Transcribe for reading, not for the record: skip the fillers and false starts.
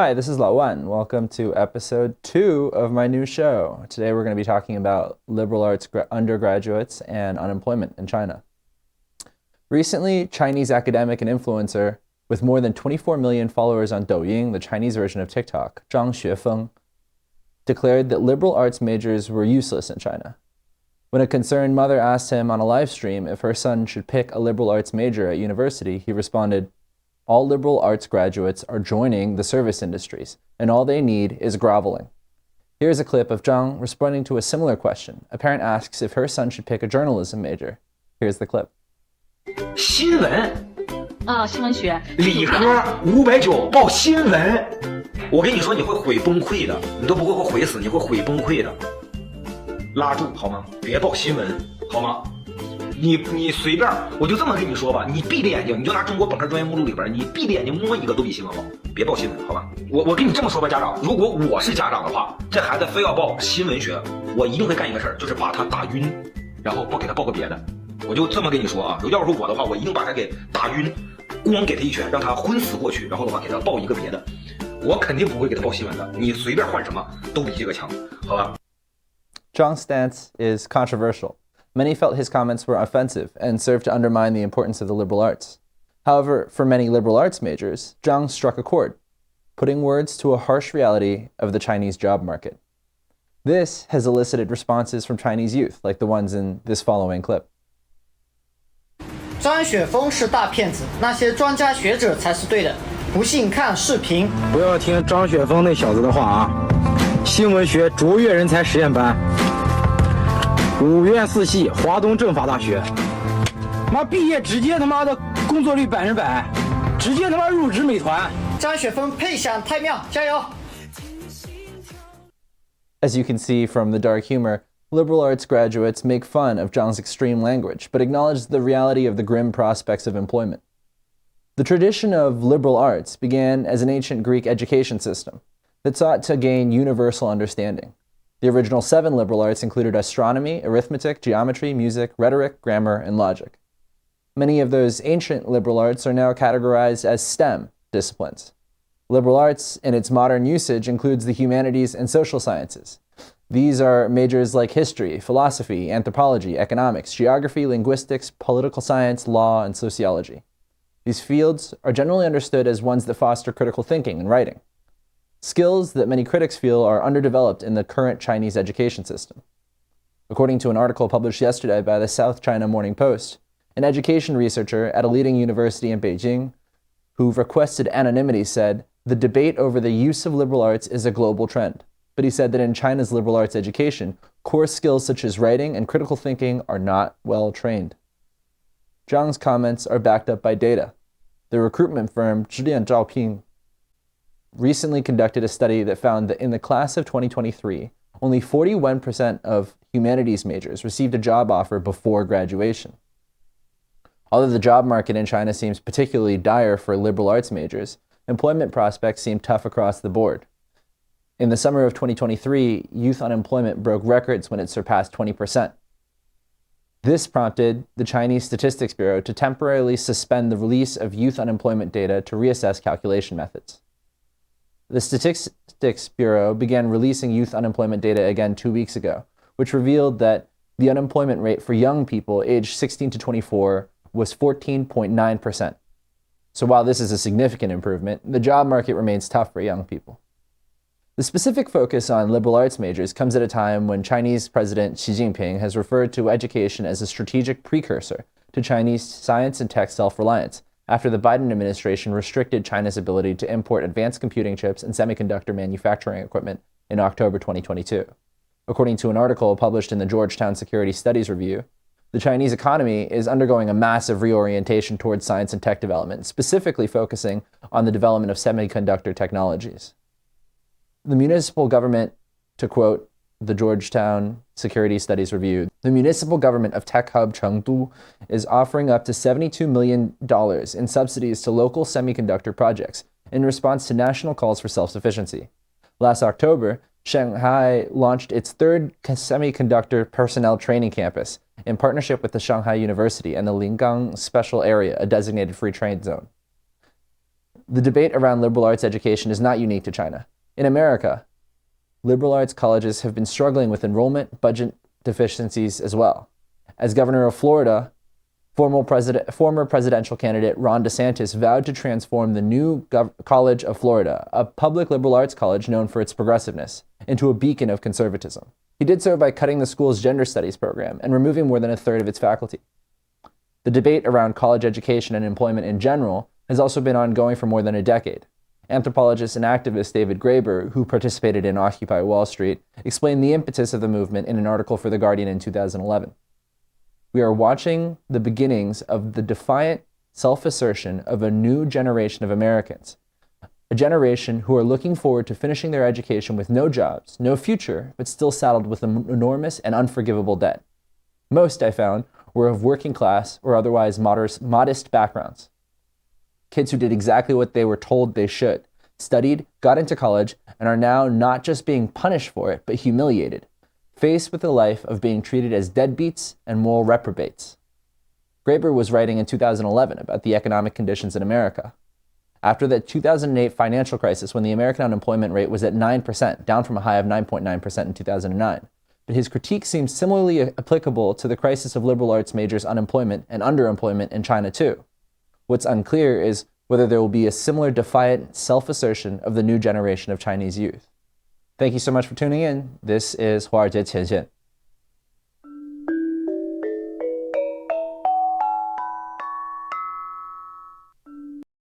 Hi, this is Lao Wan. Welcome to episode 2 of my new show. Today we're going to be talking about liberal arts undergraduates and unemployment in China. Recently, Chinese academic and influencer with more than 24 million followers on Douyin, the Chinese version of TikTok, Zhang Xuefeng, declared that liberal arts majors were useless in China. When a concerned mother asked him on a live stream if her son should pick a liberal arts major at university, he responded, "All liberal arts graduates are joining the service industries, and all they need is groveling." Here's a clip of Jang responding to a similar question. A parent asks if her son should pick a journalism major. Here's the clip. 新闻新闻学理科590报新闻，我跟你说你会毁崩溃的，你都不会毁死，你会毁崩溃的。拉住好吗？别报新闻好吗？你随便，我就这么跟你说吧，你闭着眼睛，你就拿中国本科专业目录里边，你闭着眼睛摸一个都比新闻好，别报新闻，好吧？我跟你这么说吧，家长，如果我是家长的话，这孩子非要报新闻学，我一定会干一个事儿，就是把他打晕，然后给他报个别的。我就这么跟你说啊，要是我的话，我一定把他给打晕，咣给他一拳，让他昏死过去，然后的话给他报一个别的，我肯定不会给他报新闻的。你随便换什么都比这个强，好吧？ Zhang's stance is controversial. Many felt his comments were offensive and served to undermine the importance of the liberal arts. However, for many liberal arts majors, Zhang struck a chord, putting words to a harsh reality of the Chinese job market. This has elicited responses from Chinese youth, like the ones in this following clip. 张雪峰是大骗子，那些专家学者才是对的。不信看视频。不要听张雪峰那小子的话啊！新闻学卓越人才实验班。5院4系，华东政法大学，妈毕业直接他妈的工作率100%，直接他妈入职美团。张雪峰配享太妙，加油！ As you can see from the dark humor, liberal arts graduates make fun of Zhang's extreme language, but acknowledge the reality of the grim prospects of employment. The tradition of liberal arts began as an ancient Greek education system that sought to gain universal understanding. The original 7 liberal arts included astronomy, arithmetic, geometry, music, rhetoric, grammar, and logic. Many of those ancient liberal arts are now categorized as STEM disciplines. Liberal arts, in its modern usage, includes the humanities and social sciences. These are majors like history, philosophy, anthropology, economics, geography, linguistics, political science, law, and sociology. These fields are generally understood as ones that foster critical thinking and writing, skills that many critics feel are underdeveloped in the current Chinese education system. According to an article published yesterday by the South China Morning Post, an education researcher at a leading university in Beijing, who requested anonymity, said, "The debate over the use of liberal arts is a global trend." But he said that in China's liberal arts education, core skills such as writing and critical thinking are not well trained. Zhang's comments are backed up by data. The recruitment firm Zhidian Zhaoping recently conducted a study that found that in the class of 2023, only 41% of humanities majors received a job offer before graduation. Although the job market in China seems particularly dire for liberal arts majors, employment prospects seem tough across the board. In the summer of 2023, youth unemployment broke records when it surpassed 20%. This prompted the Chinese Statistics Bureau to temporarily suspend the release of youth unemployment data to reassess calculation methods. The Statistics Bureau began releasing youth unemployment data again 2 weeks ago, which revealed that the unemployment rate for young people aged 16 to 24 was 14.9%. So while this is a significant improvement, the job market remains tough for young people. The specific focus on liberal arts majors comes at a time when Chinese President Xi Jinping has referred to education as a strategic precursor to Chinese science and tech self-reliance, after the Biden administration restricted China's ability to import advanced computing chips and semiconductor manufacturing equipment in October 2022. According to an article published in the Georgetown Security Studies Review, the Chinese economy is undergoing a massive reorientation towards science and tech development, specifically focusing on the development of semiconductor technologies. The municipal government, to quote the Georgetown Security Studies Review, the municipal government of Tech Hub Chengdu is offering up to $72 million in subsidies to local semiconductor projects in response to national calls for self-sufficiency. Last October, Shanghai launched its 3rd semiconductor personnel training campus in partnership with the Shanghai University and the Lingang Special Area, a designated free trade zone. The debate around liberal arts education is not unique to China. In America, liberal arts colleges have been struggling with enrollment budget deficiencies as well. As governor of Florida, former presidential candidate Ron DeSantis vowed to transform the new College of Florida, a public liberal arts college known for its progressiveness, into a beacon of conservatism. He did so by cutting the school's gender studies program and removing more than a third of its faculty. The debate around college education and employment in general has also been ongoing for more than a decade. Anthropologist and activist David Graeber, who participated in Occupy Wall Street, explained the impetus of the movement in an article for The Guardian in 2011. We are watching the beginnings of the defiant self-assertion of a new generation of Americans, a generation who are looking forward to finishing their education with no jobs, no future, but still saddled with an enormous and unforgivable debt. Most, I found, were of working class or otherwise modest backgrounds. Kids who did exactly what they were told they should, studied, got into college, and are now not just being punished for it, but humiliated, faced with the life of being treated as deadbeats and moral reprobates. Graeber was writing in 2011 about the economic conditions in America. After the 2008 financial crisis, when the American unemployment rate was at 9%, down from a high of 9.9% in 2009. But his critique seems similarly applicable to the crisis of liberal arts majors' unemployment and underemployment in China too. What's unclear is whether there will be a similar defiant self-assertion of the new generation of Chinese youth. Thank you so much for tuning in. This is 华尔街前线.